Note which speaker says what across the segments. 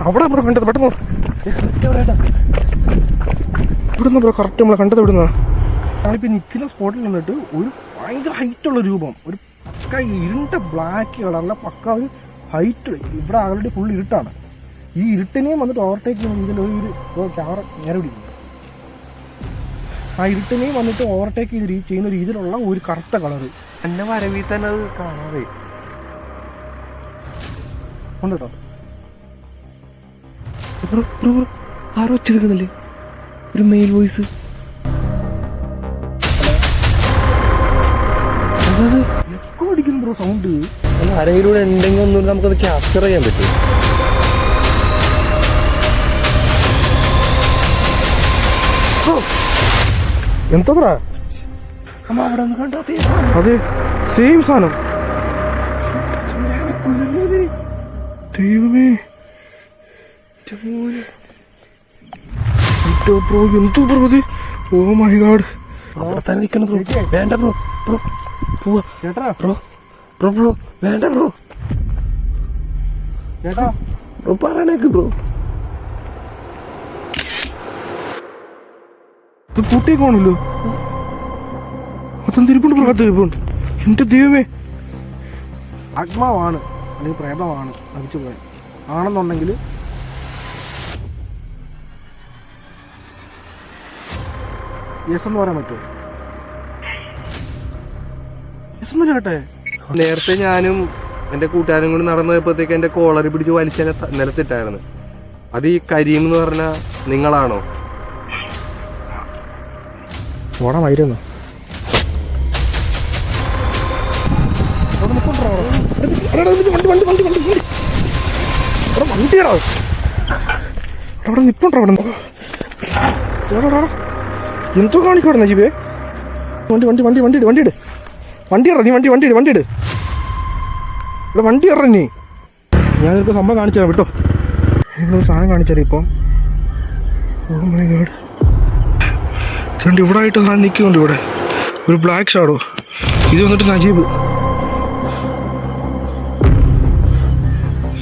Speaker 1: അവിടെ നമ്മളെ കണ്ടത് പെട്ടെന്ന് ഇവിടുന്ന് ബ്രോ കറക്റ്റ് നമ്മളെ കണ്ടത് ഇവിടുന്ന. ഞാനിപ്പോൾ നിൽക്കുന്ന സ്പോട്ടിൽ നിന്നിട്ട് ഒരു ഭയങ്കര ഹൈറ്റുള്ള രൂപം, ഒരു പക്ക ഇരുണ്ട ബ്ലാക്ക് കളറിലെ പക്ക ഒരു ഹൈറ്റ്. ഇവിടെ ആൾറെഡി ഫുൾ ഇരുട്ടാണ്. ഈ ഇരുട്ടിനെയും വന്നിട്ട് ഓവർടേക്ക് ചെയ്യുന്ന രീതിയിൽ ഒരു ക്യാമറ നേരെ പിടിക്കുന്നു. ആ ഇരുട്ടിനെയും വന്നിട്ട് ഓവർടേക്ക് ചെയ്യുന്ന രീതിയിലുള്ള ഒരു കറുത്ത കളറ് എന്നെ വരവിൽ തന്നെ അത് കാണാതെ ഉണ്ട് കേട്ടോ. ആരോ വെച്ചെടുക്കുന്നില്ലേ ഒരു മെയിൽ വോയിസ്? അതായത് എക്കോ അടിക്കുന്നു ബ്രോ സൗണ്ട്.
Speaker 2: ആരെങ്കിലും ഉണ്ടെങ്കിൽ ഒന്നും നമുക്കത് ക്യാപ്ചർ ചെയ്യാൻ പറ്റും.
Speaker 1: എന്താ
Speaker 2: അവിടെ ഒന്ന് കണ്ടോ?
Speaker 1: അതെ, സെയിം സാധനം. ദൈവമേ, ബ്രോ എന്തോ ബ്രോ അത്? Oh my god.
Speaker 2: അവിടെ തന്നെ നിൽക്കണം ബ്രോ. വേണ്ട ബ്രോ, ബ്രോ പോവാ. ബ്രോ ബ്രോ ബ്രോ വേണ്ട ബ്രോ.
Speaker 1: ചേട്ടാ
Speaker 2: ബ്രോ പറയണേക്ക് ബ്രോ.
Speaker 1: കൂട്ടിയേക്കാണല്ലോ. അതെന്തിരിപ്പുണ്ട് ബ്രോ? തിരിപ്പുണ്ട്. എന്റെ ദൈവമേ, ആത്മാവാണ് അല്ലെങ്കിൽ പ്രേതമാണ് മരിച്ചു പോയത് ആണെന്നുണ്ടെങ്കിൽ യെസ് എന്ന് പറയാൻ പറ്റുമോ? യെസ് എന്ന് കേട്ടെ.
Speaker 2: നേരത്തെ ഞാനും എൻ്റെ കൂട്ടുകാരും കൂടി നടന്നു പോയപ്പോഴത്തേക്ക് എൻ്റെ കോളറി പിടിച്ച് വലിച്ചെന്നെ നിലത്തിട്ടായിരുന്നു. അത് ഈ കരീം എന്ന് പറഞ്ഞ നിങ്ങളാണോ?
Speaker 1: ഓണമായിരുന്നു. വണ്ടിയാണോ അവിടെ നിപ്പുണ്ടോ? അവിടെ എന്തോ കാണിക്കോടെ നജീബേ. വണ്ടി വണ്ടി വണ്ടി വണ്ടി ഇട് വണ്ടി ഇട് വണ്ടി ഇറ നീ വണ്ടി ഇട് വണ്ടി ഇട് ഇവിടെ വണ്ടി ഇറ നീ. ഞാൻ നിനക്ക് സംഭവം കാണിച്ചു തരാം കേട്ടോ. നിങ്ങളൊരു സാധനം കാണിച്ചു തരാം ഇപ്പം. ഓ മൈ ഗോഡ്, ഇതുകൊണ്ട് ഇവിടെ ആയിട്ട് ഞാൻ നിൽക്കുന്നുണ്ട്. ഇവിടെ ഒരു ബ്ലാക്ക് ഷാഡോ. ഇത് വന്നിട്ട് നജീബ്.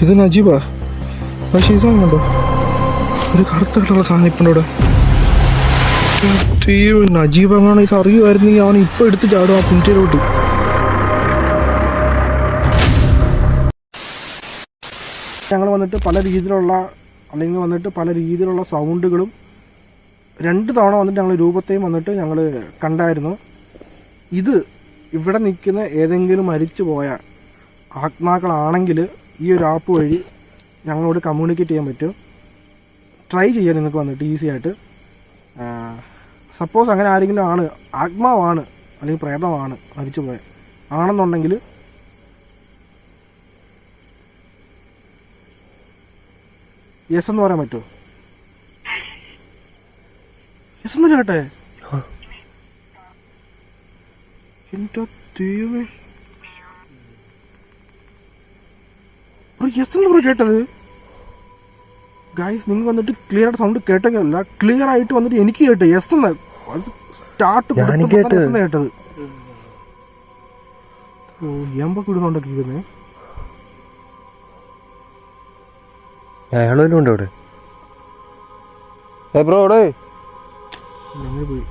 Speaker 1: ഇത് നജീബാ. പക്ഷേ ഇതാണ് കണ്ടോ ഒരു കറുത്ത കളറുള്ള സാധനം ഇപ്പം ഇവിടെ. നജീബ് അങ്ങനെ ഇത് അറിയുമായിരുന്നെങ്കിൽ അവൻ ഇപ്പം എടുത്ത് ചാടും ആ കുഞ്ചിലോട്ട്. ഞങ്ങൾ വന്നിട്ട് പല രീതിയിലുള്ള അല്ലെങ്കിൽ വന്നിട്ട് പല രീതിയിലുള്ള സൗണ്ടുകളും 2 തവണ വന്നിട്ട് ഞങ്ങൾ രൂപത്തെയും വന്നിട്ട് ഞങ്ങൾ കണ്ടായിരുന്നു. ഇത് ഇവിടെ നിൽക്കുന്ന ഏതെങ്കിലും മരിച്ചു പോയ ആത്മാക്കളാണെങ്കിൽ ഈ ഒരു ആപ്പ് വഴി ഞങ്ങളോട് കമ്മ്യൂണിക്കേറ്റ് ചെയ്യാൻ പറ്റും. ട്രൈ ചെയ്യാൻ നിങ്ങൾക്ക് വന്നിട്ട് ഈസി ആയിട്ട്. സപ്പോസ് അങ്ങനെ ആരെങ്കിലും ആണ്, ആത്മാവാണ് അല്ലെങ്കിൽ പ്രേതമാണ് മരിച്ചു പോയ ആണെന്നുണ്ടെങ്കിൽ യെസ് എന്ന് പറയാൻ പറ്റുമോ? യെസ് എന്ന് കേട്ടെ. എന്റെ ദൈവമേ, യെസ് എന്ന് പറ കേട്ടത്. ഗൈസ് നിങ്ങൾ വന്നിട്ട് ക്ലിയർ ആയിട്ട് സൗണ്ട് കേട്ടെങ്കിലല്ല, ക്ലിയർ ആയിട്ട് വന്നിട്ട് എനിക്ക് കേട്ടു യെസ് എന്ന്. സ്റ്റാർട്ട് കേട്ടത്. ഓ എമ്പൊക്കെ ഇടുന്നുണ്ടോ കേൾക്കുന്നേ.
Speaker 2: അയാളും ഉണ്ട് അവിടെ. ബ്രോ അവിടെ
Speaker 1: അങ്ങനെ പോയി.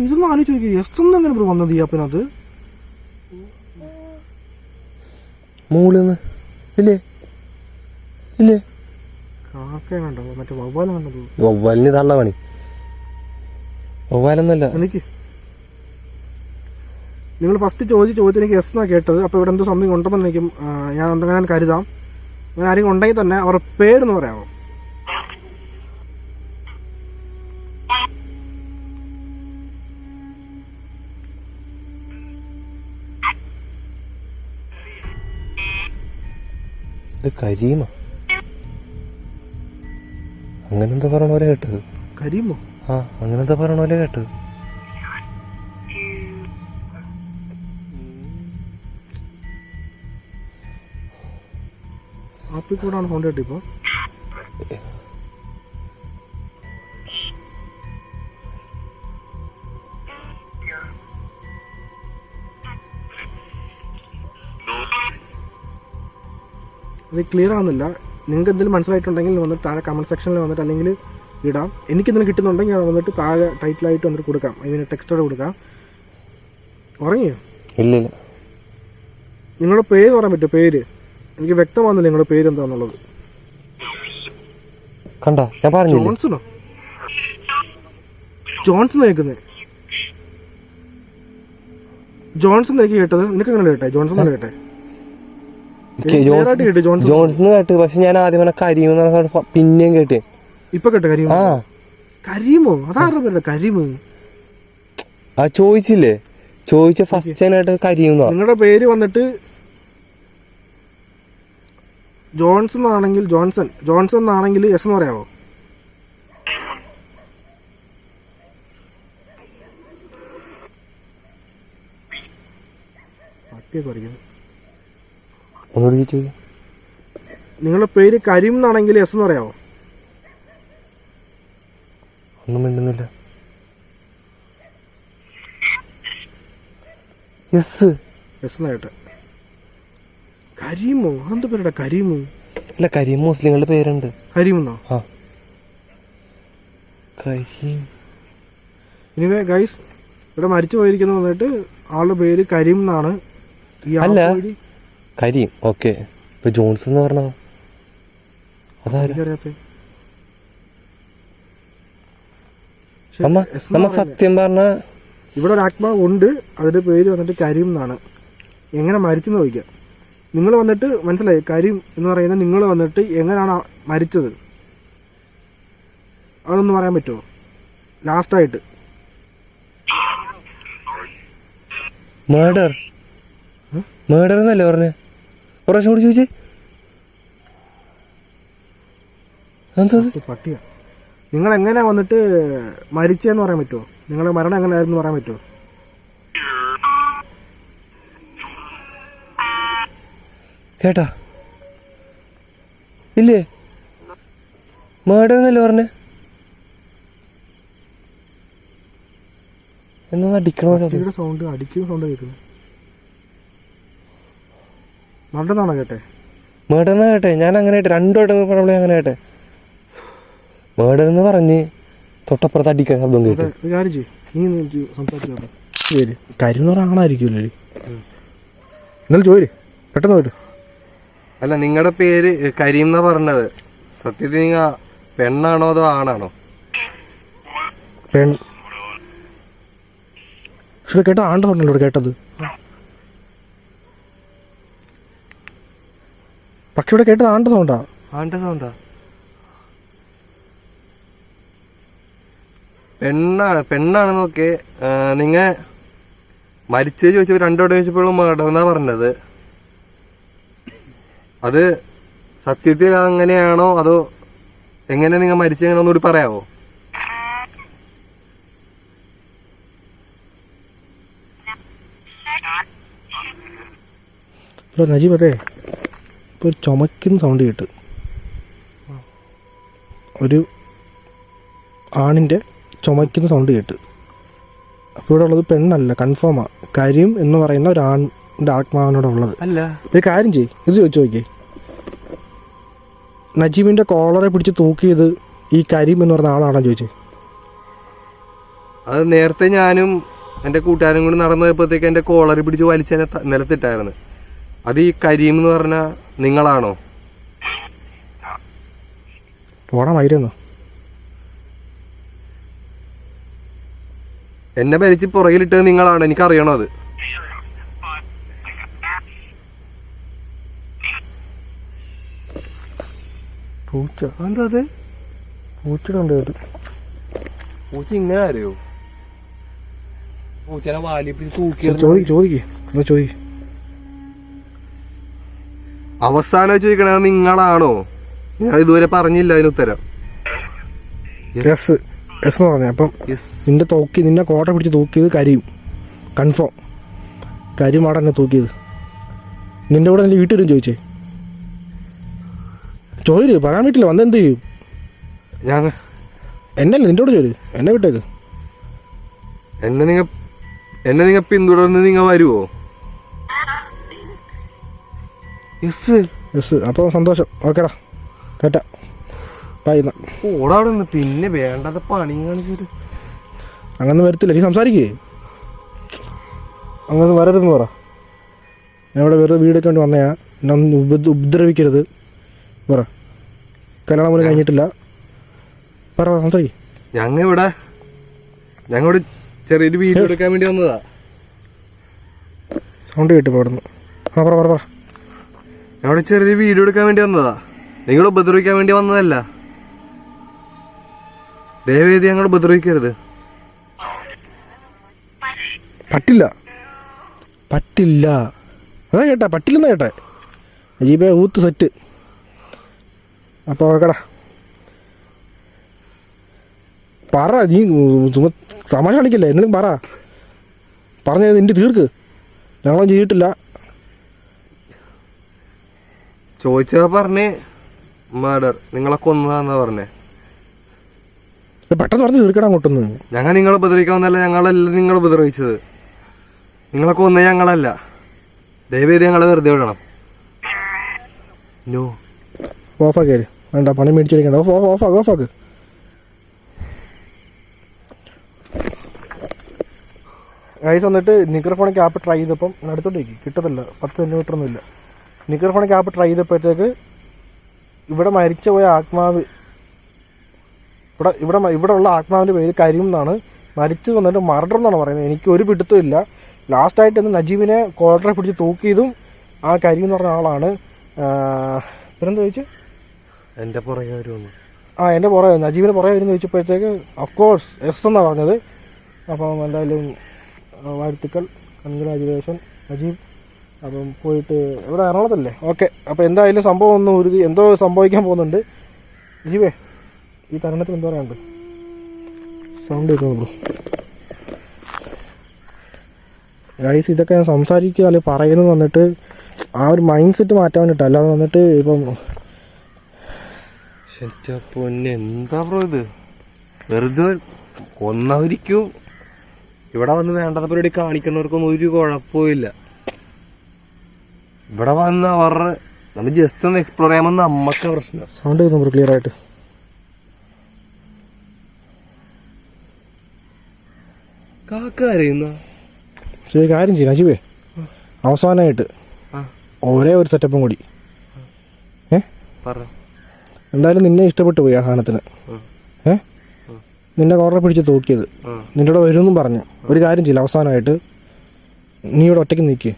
Speaker 1: ഇതൊന്നും ആലോചിച്ച് നോക്കി. യെസ് എന്ന് എങ്ങനെ ബ്രോ വന്നത് ഈ ആപ്പിനകത്ത്?
Speaker 2: മൂളിന്ന് ഇല്ലേ ഇല്ലേ?
Speaker 1: കാക്ക കണ്ടോ? മറ്റേ വവ്വാല കണ്ടത്.
Speaker 2: വവ്വാലിന് തള്ള പണി. വവ്വാലൊന്നല്ല.
Speaker 1: എനിക്ക് നിങ്ങൾ ഫസ്റ്റ് ചോദിച്ചത് എനിക്ക് യെസ് എന്നാണ് കേട്ടത്. അപ്പോൾ ഇവിടെ എന്തോ സംതിങ് ഉണ്ടെന്ന് എനിക്ക് ഞാൻ എന്തെങ്കിലും കരുതാം. അങ്ങനെ ആരെങ്കിലും ഉണ്ടെങ്കിൽ തന്നെ അവരുടെ പേരെന്ന് പറയാമോ?
Speaker 2: കരീമ അങ്ങനെന്താ പറയണ പോലെ കേട്ടത്.
Speaker 1: കരീമോ?
Speaker 2: ആ അങ്ങനെന്താ പറയണ പോലെ കേട്ടത്.
Speaker 1: ആപ്പിൽ കൂടാണ് സൗണ്ട് കേട്ടോ ഇപ്പോൾ. അത് ക്ലിയർ ആവുന്നില്ല. നിങ്ങൾക്ക് എന്തെങ്കിലും മനസ്സിലായിട്ടുണ്ടെങ്കിൽ വന്നിട്ട് താഴെ കമൻറ്റ് സെക്ഷനിൽ വന്നിട്ട് അല്ലെങ്കിൽ ഇടാം. എനിക്കെന്തെങ്കിലും കിട്ടുന്നുണ്ടെങ്കിൽ ഞാൻ വന്നിട്ട് താഴെ ടൈറ്റിലായിട്ട് വന്നിട്ട് കൊടുക്കാം, ഇതിന് ടെക്സ്റ്റോടെ കൊടുക്കാം. ഉറങ്ങിയോ?
Speaker 2: ഇല്ല ഇല്ല.
Speaker 1: നിങ്ങളുടെ പേര് പറയാൻ പറ്റുമോ? പേര് എനിക്ക് വ്യക്തമാകുന്നില്ല നിങ്ങളുടെ പേര് എന്താണെന്നുള്ളത്.
Speaker 2: കണ്ട ഞാൻ പറഞ്ഞു
Speaker 1: ജോൺസണോ? ജോൺസൺ കേൾക്കുന്നത്? ജോൺസൺ എനിക്ക് കേട്ടത്. നിനക്ക് എങ്ങനെ കേട്ടെ? ജോൺസൺ കേട്ടെ?
Speaker 2: ജോൺസൺ കേട്ട്. പക്ഷെ ഞാൻ ആദ്യം പറഞ്ഞ കരീം പിന്നെയും കേട്ട്.
Speaker 1: ഇപ്പൊ കേട്ടെ കരീമോ? കരീമോ? അതാരുടെ പേരല്ലേ കരീമ്?
Speaker 2: ആ ചോദിച്ചില്ലേ, ചോദിച്ച ഫസ്റ്റ് ആയിട്ട് കരീം.
Speaker 1: നിങ്ങളുടെ പേര് വന്നിട്ട് ജോൺസൺ ആണെങ്കിൽ ജോൺസൺ ആണെങ്കിൽ എസ് എന്ന് പറയാമോ? നിങ്ങളുടെ പേര് കരീം എന്നാണെങ്കിൽ എസ് എന്ന് പറയാമോ?
Speaker 2: ഒന്നും മിണ്ടുന്നില്ല. യെസ്
Speaker 1: എന്നായിട്ട്. കരീമോ? അതെന്താ പേരുടെ കരീമോ?
Speaker 2: അല്ല, കരീം മുസ്ലിങ്ങളുടെ പേരുണ്ട്.
Speaker 1: കരീമെന്നോ?
Speaker 2: ആ കരീം.
Speaker 1: ഇനിവേ ഗൈസ്, ഇവിടെ മരിച്ചു പോയിരിക്കുന്നത് വന്നിട്ട് ആളുടെ പേര് കരീം എന്നാണ്.
Speaker 2: അല്ല കരീം. ഓക്കെ. ഇപ്പൊ ജോൺസൺ എന്ന് പറഞ്ഞോ? അതാരറിയാത്ത നമ്മ സത്യം പറഞ്ഞ
Speaker 1: ഇവിടെ ഒരു ആത്മാവ് ഉണ്ട്, അതിന്റെ പേര് വന്നിട്ട് കരീം എന്നാണ്. എങ്ങനെ മരിച്ചെന്ന് ചോദിക്കാം. നിങ്ങൾ വന്നിട്ട് മനസ്സിലായി, കരീം എന്ന് പറയുന്നത് നിങ്ങൾ വന്നിട്ട് എങ്ങനെയാണ് മരിച്ചത് അതൊന്ന് പറയാൻ പറ്റുമോ ലാസ്റ്റായിട്ട്?
Speaker 2: മേഡർ എന്നല്ലേ പറഞ്ഞേ? പ്രാവശ്യം കൂടി ചോദിച്ചേ.
Speaker 1: പട്ടിയാ. നിങ്ങൾ എങ്ങനെ വന്നിട്ട് മരിച്ചെന്ന് പറയാൻ പറ്റുമോ? നിങ്ങളുടെ മരണം എങ്ങനെയായിരുന്നു പറയാൻ പറ്റുമോ?
Speaker 2: കേട്ടാ ഇല്ലേ? മേഡർ എന്നല്ലേ പറഞ്ഞേ? എന്നാ അടിക്കണോ?
Speaker 1: സൗണ്ട് അടിക്കുന്ന സൗണ്ട് കേൾക്കുന്നത്. മർഡറാണോ കേട്ടെ?
Speaker 2: മേഡർ എന്നാ കേട്ടെ. ഞാൻ അങ്ങനെ കേട്ടെ, 2 വട്ടം പറഞ്ഞ അങ്ങനെ കേട്ടെ. മേഡർ എന്ന് പറഞ്ഞ് തൊട്ടപ്പുറത്ത് അടിക്കുന്ന ശബ്ദം കേട്ടു.
Speaker 1: കാര്യം ആണായിരിക്കുമല്ലോ. എന്നാലും ചോദിച്ചു പെട്ടെന്ന് പോയിട്ട്.
Speaker 2: അല്ല, നിങ്ങളുടെ പേര് കരീം എന്നാ പറഞ്ഞത്. സത്യത്തിൽ നിങ്ങ പെണ്ണാണോ അതോ ആണാണോ?
Speaker 1: പെൺ. പക്ഷെ കേട്ട ആണ്ട പറഞ്ഞല്ലോ ഇവിടെ കേട്ടത്. പക്ഷെ ഇവിടെ കേട്ടത് ആണ്ട സൗണ്ടാ.
Speaker 2: ആണ്ട സൗണ്ടാ? പെണ്ണാണെന്നൊക്കെ. നിങ്ങ മരിച്ചത് ചോദിച്ചപ്പോൾ 2 വട്ടം ചോദിച്ചപ്പോഴും മേഡർന്നാ പറഞ്ഞത്. അത് സത്യത്തിൽ അങ്ങനെയാണോ അതോ എങ്ങനെ നിങ്ങൾ മരിച്ചെങ്ങനെ ഒന്നുകൂടി പറയാവോ?
Speaker 1: ഹലോ നജീബ്, അതെ ഇപ്പോൾ ചുമക്കുന്ന സൗണ്ട് കേട്ട്. ഒരു ആണിൻ്റെ ചുമക്കുന്ന സൗണ്ട് കേട്ട്. അപ്പോൾ ഇവിടെ ഉള്ളത് പെണ്ണല്ല, കൺഫേമാണ്. കരീം എന്ന് പറയുന്ന ഒരു ആണിൻ്റെ ആത്മാവിനോട് ഉള്ളത്.
Speaker 2: അല്ല,
Speaker 1: ഒരു കാര്യം ചെയ്യ്, ഇത് ചോദിച്ചു നോക്കിയേ. നജീബിൻ്റെ കോളറെ പിടിച്ച് തൂക്കിയത് ഈ കരീം എന്ന് പറഞ്ഞ ആളാണോ ചോദിച്ചേ?
Speaker 2: അത് നേരത്തെ ഞാനും എൻ്റെ കൂട്ടുകാരും കൂടി നടന്നു പോയപ്പോഴത്തേക്ക് എൻ്റെ കോളറി പിടിച്ച് വലിച്ചെന്നെ നിലത്തിട്ടായിരുന്നു. അത് ഈ കരീം എന്ന് പറഞ്ഞ നിങ്ങളാണോ?
Speaker 1: പോടാ മൈരെന്നോ?
Speaker 2: എന്നെ ഭരിച്ച് പുറകിലിട്ടത് നിങ്ങളാണ്, എനിക്കറിയണോ അത്?
Speaker 1: പൂച്ച.
Speaker 2: എന്താ അത്?
Speaker 1: പൂച്ചയുടെ ഉണ്ട് കേട്ടു.
Speaker 2: പൂച്ച ഇങ്ങനെ അറിയോ? പൂച്ചനെ വാലി പിടിച്ച് തൂക്കി.
Speaker 1: ചോദിക്കേ.
Speaker 2: അവസാനം ചോദിക്കണത് നിങ്ങളാണോ? ഞാൻ ഇതുവരെ പറഞ്ഞില്ല അതിന് ഉത്തരം.
Speaker 1: യെസ് എന്ന് പറഞ്ഞ. അപ്പം നിന്നെ കോട്ട പിടിച്ച് തൂക്കിയത് കരീം, കൺഫേം. കരീമാണ് എന്നെ തൂക്കിയത്. നിന്റെ കൂടെ എൻ്റെ വീട്ടിലും ചോദിച്ചേ. ചോദിച്ചു പറയാൻ പറ്റില്ല. വന്ന് എന്ത് ചെയ്യും?
Speaker 2: ഞാൻ
Speaker 1: എന്നല്ല നിന്റെ കൂടെ ചോദിച്ചു. എന്നെ വിട്ടേക്ക്.
Speaker 2: എന്നെ നിങ്ങൾ പിന്തുടർന്ന് നിങ്ങൾ വരുവോ? യെസ്.
Speaker 1: യെസ്. അപ്പോൾ സന്തോഷം. ഓക്കേടാ, കേട്ടാ, ബൈ. എന്നാൽ
Speaker 2: ഓടാവിടെ നിന്ന് പിന്നെ വേണ്ടാത്ത പണി കാണിച്ചിട്ട്
Speaker 1: അങ്ങനെ വരത്തില്ല. നീ സംസാരിക്കേ, അങ്ങനെ വരരുതെന്ന് പറ. ഞാൻ ഇവിടെ വെറുതെ വീടൊക്കെ വേണ്ടി വന്നയാ, എന്നെ ഒന്ന് ഉപദ്രവിക്കരുത് പറ. കല്യാണം പോലും കഴിഞ്ഞിട്ടില്ല. പറ, സംസാരിക്കേ.
Speaker 2: ഞങ്ങളിവിടെ ചെറിയൊരു വീഡിയോ എടുക്കാൻ വേണ്ടി വന്നതാ.
Speaker 1: സൗണ്ട് കേട്ടിപ്പോൾ അവിടെ നിന്ന്. ആ പറ പറ പറ.
Speaker 2: ഞങ്ങളുടെ ചെറിയൊരു വീഡിയോ എടുക്കാൻ വേണ്ടി വന്നതാ. നിങ്ങൾ ഉപദ്രവിക്കാൻ വേണ്ടി വന്നതല്ല. ദയവേദി ഞങ്ങൾ ഉപദ്രവിക്കരുത്.
Speaker 1: പറ്റില്ല, പറ്റില്ല. അതാ കേട്ടാ, പറ്റില്ലെന്നാ കേട്ടെ. അജീബേ ഊത്ത് സെറ്റ്. അപ്പോൾ ഓക്കെടാ, പറ. നീ തമാശ കളിക്കല്ലേ, എന്തെങ്കിലും പറ. പറഞ്ഞത് നിന്റെ തീർക്ക്. ഞങ്ങളും ചെയ്തിട്ടില്ല.
Speaker 2: ചോദിച്ചാ പറഞ്ഞേ മർഡർ, നിങ്ങളെ കൊന്നതാന്നാ പറഞ്ഞേ.
Speaker 1: പെട്ടെന്ന് പറഞ്ഞ് തീർക്കണം അങ്ങോട്ടൊന്ന്.
Speaker 2: ഞങ്ങൾ നിങ്ങളെ ഉപദ്രവിക്കാവുന്നല്ല, ഞങ്ങളല്ല നിങ്ങൾ ഉപദ്രവിച്ചത്. നിങ്ങളെ കൊന്ന ഞങ്ങളല്ല. ദയവേദി ഞങ്ങളെ വെറുതെ വിടണം. നോ,
Speaker 1: ഓഫാക്കി വേണ്ട, പണി മേടിച്ചടിക്കണ്ട. ഓഫാക്ക്. ഗൈസ് വന്നിട്ട് നിക്കർഫോണിക് ആപ്പ് ട്രൈ ചെയ്തപ്പം അടുത്തോട്ടേക്ക് കിട്ടത്തില്ല. 10 സെൻറ്റിമീറ്റർ ഒന്നുമില്ല. നിക്കർഫോണിക് ആപ്പ് ട്രൈ ചെയ്തപ്പോഴത്തേക്ക് ഇവിടെ മരിച്ചു പോയ ആത്മാവ്, ഇവിടെ ഉള്ള ആത്മാവിൻ്റെ പേര് കരീം എന്നാണ്. മരിച്ചു വന്നിട്ട് മർഡർ എന്നാണ് പറയുന്നത്. എനിക്ക് ഒരു പിടുത്തവും ഇല്ല. ലാസ്റ്റായിട്ട് ഇന്ന് നജീബിനെ കോളറെ പിടിച്ച് തൂക്കിയതും ആ കരീം എന്ന് പറഞ്ഞ ആളാണ്. ഇവരെന്താ ചോദിച്ചു?
Speaker 2: എൻ്റെ പുറകെ വരുമെന്ന്.
Speaker 1: എൻ്റെ പുറകെ, നജീബിനെ പുറകെ വരുമെന്ന് ചോദിച്ചപ്പോഴത്തേക്ക് അഫ്കോഴ്സ് എസ് എന്നാണ് പറഞ്ഞത്. അപ്പം എന്തായാലും വാഴ്ത്തുക്കൾ, കൺഗ്രാജുലേഷൻ നജീബ്. അപ്പം പോയിട്ട് ഇവിടെ എറണാകുളത്തല്ലേ? ഓക്കെ. അപ്പോൾ എന്തായാലും സംഭവം ഒന്ന് എന്തോ സംഭവിക്കാൻ പോകുന്നുണ്ട്. നജീബേ, ഈ തരുണത്തിൽ എന്താ പറയാനുണ്ട്? സൗണ്ട് കേൾക്കുന്നു ഗൈസ്. ഇതൊക്കെ ഞാൻ സംസാരിക്കുക അല്ലെങ്കിൽ പറയുന്നത് വന്നിട്ട് ആ ഒരു മൈൻഡ് സെറ്റ് മാറ്റാൻ വേണ്ടിയിട്ട്, അല്ലാതെ വന്നിട്ട് ഇപ്പം
Speaker 2: പൊന്നെ എന്താ ബ്രോ ഇത്? വെറുതെ കൊന്നവരിക്കും ഇവിടെ വന്ന് വേണ്ടാത്ത പരിപാടി കാണിക്കുന്നവർക്കൊന്നും ഒരു കുഴപ്പമില്ല. ഇവിടെ വന്ന് അവരുടെ നമ്മൾ ജസ്റ്റ് ഒന്ന് എക്സ്പ്ലോർ ചെയ്യാമെന്ന് നമ്മക്ക പ്രശ്നം.
Speaker 1: സൗണ്ട് കേൾക്കുന്നു ക്ലിയർ ആയിട്ട്.
Speaker 2: കാക്കറിയുന്ന
Speaker 1: ശരി, കാര്യം ചെയ്യും നജീബേ. അവസാനമായിട്ട് ഒരേ ഒരു സെറ്റപ്പും കൂടി. എന്തായാലും നിന്നെ ഇഷ്ടപ്പെട്ടു പോയി ആ സാധനത്തിന്. നിന്നെ കോർണർ പിടിച്ച് തൂക്കിയത് നിന്റെ കൂടെ വരുമെന്നും പറഞ്ഞു. ഒരു കാര്യം ചെയ്യില്ല, അവസാനമായിട്ട് നീ ഇവിടെ ഒറ്റയ്ക്ക് നിൽക്കുക,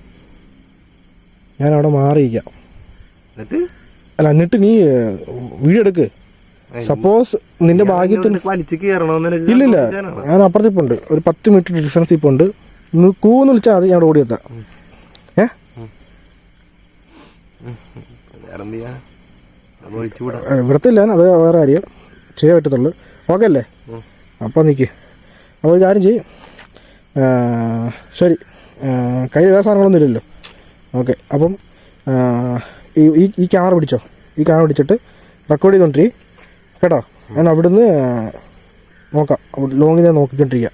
Speaker 1: ഞാൻ അവിടെ മാറിയിരിക്കാം. അല്ല, എന്നിട്ട് നീ വീഡിയോ എടുക്ക്. സപ്പോസ് നിന്റെ ഭാഗ്യത്തിന് ഇല്ലില്ല, ഞാൻ അപ്പുറത്തിപ്പുണ്ട്, ഒരു 10 മീറ്റർ ഡിസ്റ്റൻസ് ഇപ്പോൾ ഉണ്ട്. കൂന്ന് വിളിച്ചാൽ മതി, ഞാൻ ഓടിയെത്താം. ഇവിടത്തില്ല, അത് വേറെ കാര്യം ചെയ്യാൻ പറ്റത്തുള്ളൂ. ഓക്കെ അല്ലേ? അപ്പോൾ നിൽക്ക്. അപ്പോൾ ഒരു കാര്യം ചെയ്യും. ശരി, കയ്യിൽ വേറെ സാധനങ്ങളൊന്നും ഇല്ലല്ലോ. ഓക്കെ. അപ്പം ഈ ക്യാമറ പിടിച്ചോ. ഈ ക്യാമറ പിടിച്ചിട്ട് റെക്കോർഡ് ചെയ്തുകൊണ്ടിരിക്കും കേട്ടോ. ഞാൻ അവിടുന്ന് നോക്കാം, ലോങ്ങിൽ ഞാൻ നോക്കിക്കൊണ്ടിരിക്കുക.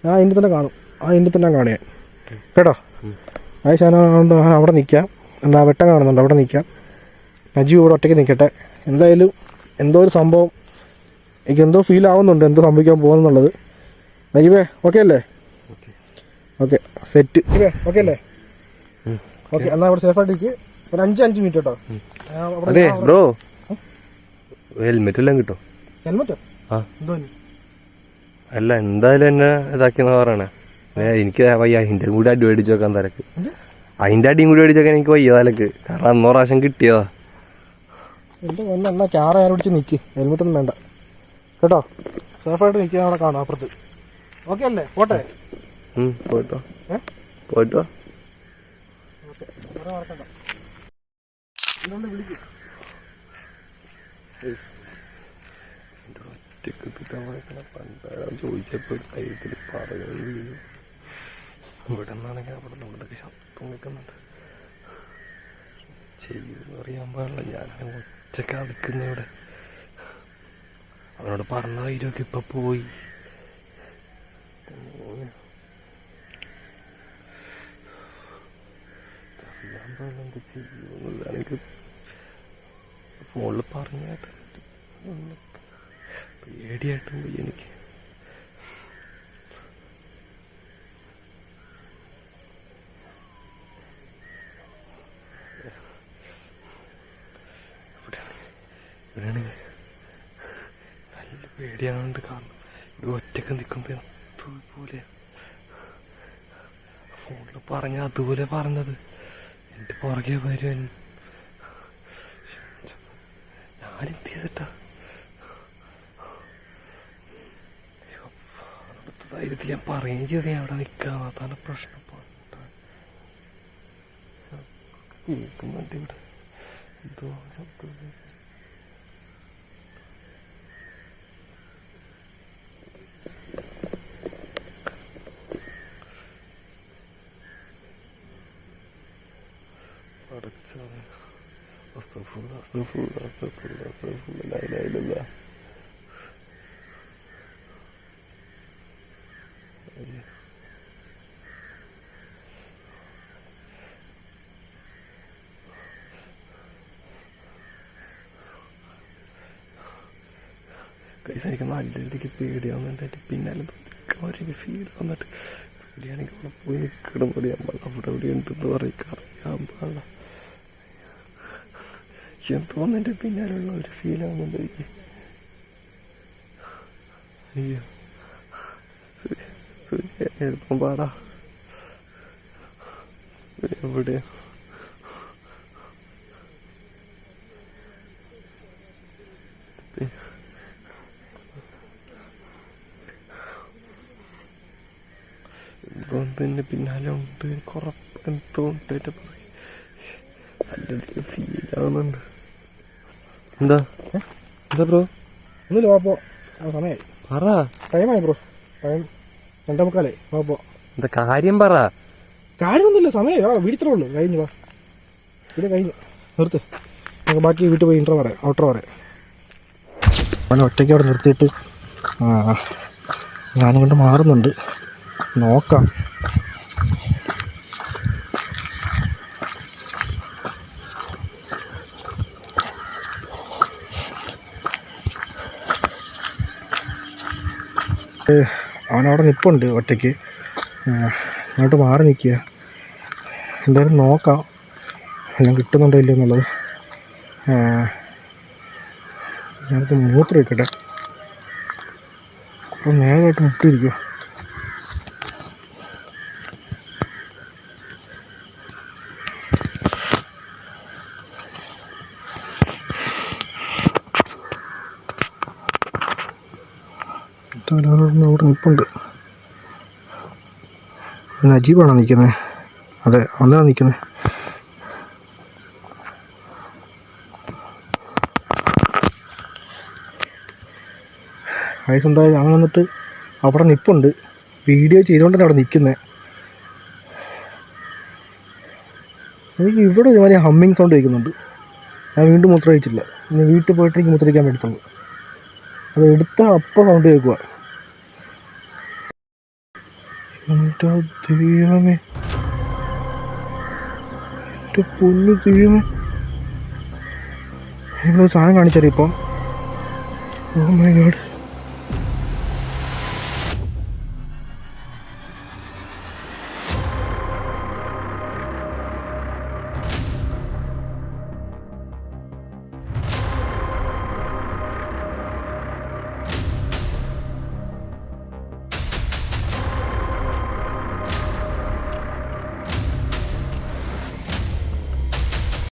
Speaker 1: ഞാൻ അതിൻ്റെ തന്നെ കാണും, അതിൻ്റെ തന്നെ കാണുക കേട്ടോ. അത് ശാനുണ്ട് അവിടെ നിൽക്കാം. എന്താ വെട്ടം കാണുന്നുണ്ട്, അവിടെ നിൽക്കാം. നജീബ് ഇവിടെ ഒറ്റയ്ക്ക് നിൽക്കട്ടെ. എന്തായാലും എന്തോ ഒരു സംഭവം എനിക്ക് എന്തോ ഫീൽ ആവുന്നുണ്ട്, എന്തോ സംഭവിക്കാൻ പോകുന്നുള്ളത്. നജീബേ ഓക്കെ അല്ലേ? Okay, set. ഓക്കെ അല്ലേ? ഓക്കെ, എന്നാൽ അവിടെ സേഫായിട്ടിരിക്കും. ഒരു 5 മിനിറ്റ് കേട്ടോ.
Speaker 2: അതെ ബ്രോ, ഹെൽമെറ്റ് എല്ലാം കിട്ടോ?
Speaker 1: ഹെൽമെറ്റോ? എന്തോ
Speaker 2: അല്ല, എന്തായാലും എന്നെ ഇതാക്കിയെന്നാ പറയണേ. എനിക്ക് വയ്യ, അതിൻ്റെ കൂടി അടി മേടിച്ച് വെക്കാൻ തലക്ക്. അതിൻ്റെ അടിയും കൂടി മേടിച്ച് വെക്കാൻ എനിക്ക് വയ്യ തലക്ക്. കാരണം 100 പ്രാവശ്യം കിട്ടിയതാ.
Speaker 1: എൻ്റെ വന്ന് എന്നാ ക്യാറ ഞാൻ പിടിച്ച് നിൽക്ക്, ഹെൽമെറ്റ് ഒന്നും വേണ്ട കേട്ടോ. സേഫായിട്ട് നിൽക്കാൻ അവിടെ കാണാം അപ്പുറത്ത്. ഓക്കെ അല്ലേ? പോട്ടെ.
Speaker 2: പോയിട്ടോ പോയിട്ടോ. ചോദിച്ചപ്പോ കയ്യത്തിൽ പറയുന്നത് ഇവിടെ നിന്നാണെങ്കിൽ അവിടെ നമ്മളൊക്കെ ശബ്ദം കേൾക്കുന്നുണ്ട്. ചെയ്യുമെന്ന് അറിയാൻ പാടില്ല. ഞാനാണ് ഒറ്റയ്ക്ക് നിൽക്കുന്ന ഇവിടെ. അവനോട് പറഞ്ഞ ധൈര്യമൊക്കെ ഇപ്പൊ പോയി. അറിയാൻ പാടില്ല എന്ത് ചെയ്യുമെന്നുള്ളതാണെങ്കിൽ ഫോണിൽ പറഞ്ഞായിട്ട് പേടിയായിട്ടും പോയി എനിക്ക്. ഇവിടെയാണെങ്കിൽ നല്ല പേടിയാണ്ട് കാരണം ഇവിടെ ഒറ്റക്ക് നിൽക്കുമ്പോൾ പോലെ ഫോണിൽ പറഞ്ഞ അതുപോലെ പറഞ്ഞത് എൻ്റെ പുറകെ വരുവാൻ ഞാനെന്ത് ചെയ്തിട്ടാ അടുത്ത ധൈര്യത്തിൽ ഞാൻ പറയുകയും ചെയ്ത് ഞാൻ അവിടെ നിൽക്കാം. അതാണ് പ്രശ്നം. കേൾക്കുന്നുണ്ട് ഇവിടെ എന്തോ ശബ്ദം. എനിക്ക് നല്ലൊരു പേടിയാവുന്നുണ്ട്. എൻ്റെ പിന്നാലെ ഒരു ഫീൽ വന്നിട്ട് സൂര്യാണെങ്കിൽ അവിടെ പോയി നിൽക്കണം കൂടി നമ്മൾ അവിടെ എവിടെ ഉണ്ടെന്ന് അറിയാൻ പാടില്ല. എന്തോന്ന് എൻ്റെ പിന്നാലുള്ള ഒരു ഫീലാവുന്നുണ്ട് എനിക്ക്. അയ്യോ സൂര്യ എഴുതാൻ പാടാ എവിടെയാ പിന്നെ പിന്നാലെ ഉണ്ട്. എനിക്ക് ഉറപ്പ് എന്തോ ഉണ്ടായിട്ട് പറയും. നല്ലൊരു ഫീലാവുന്നുണ്ട്. എന്താ എന്താ ബ്രോ?
Speaker 1: ഒന്നുമില്ല വാപ്പോ, സമയമായി.
Speaker 2: പറ.
Speaker 1: ടൈമായി ബ്രോ, ടൈം 2:45 വാപ്പോ.
Speaker 2: എന്താ കാര്യം പറ.
Speaker 1: കാര്യമൊന്നുമില്ല, സമയമായി. വീട്ടിൽ ഉള്ളൂ. കഴിഞ്ഞു വാ, ഇത് കഴിഞ്ഞു നിർത്ത്. നമുക്ക് ബാക്കി വീട്ടിൽ പോയി ഇൻട്രോ പറയാം, ഔട്ടർ പറയാം. അവനെ ഒറ്റയ്ക്ക് അവിടെ നിർത്തിയിട്ട് ഞാനും കൊണ്ട് മാറുന്നുണ്ട്. നോക്കാം. അവനവിടെ നിൽപ്പുണ്ട് ഒറ്റയ്ക്ക്. അങ്ങോട്ട് മാറി നിൽക്കുക. എന്തായാലും നോക്കാം എല്ലാം കിട്ടുന്നുണ്ടോ ഇല്ലയോ എന്നുള്ളത്. ഞാനത് മൂത്രം വയ്ക്കട്ടെ. അപ്പോൾ നേരമായിട്ട് മുട്ടിയിരിക്കുക. അവിടെ നിൽപ്പുണ്ട്. നജീബാണോ നിൽക്കുന്നത്? അതെ, അവനാണ് നിൽക്കുന്നത്. എന്തായാലും അവൻ വന്നിട്ട് അവിടെ നിൽപ്പുണ്ട്. വീഡിയോ ചെയ്തുകൊണ്ടാണ് അവിടെ നിൽക്കുന്നത്. എനിക്ക് ഇവിടെ ഒരുമാതിരി ഹമ്മിങ് സൗണ്ട് കേൾക്കുന്നുണ്ട്. ഞാൻ വീണ്ടും മൂത്രം കഴിച്ചില്ല. ഇനി വീട്ടിൽ പോയിട്ട് എനിക്ക് മൂത്രമൊഴിക്കാൻ പറ്റത്തുള്ളൂ. അത് എടുത്താൽ അപ്പം സൗണ്ട് കേൾക്കുക. എൻ്റെ ദൈവമേ, എൻ്റെ പൊന്നു ദൈവമേ. നിങ്ങളൊരു സാധനം കാണിച്ചാലേ ഇപ്പം. Oh my God.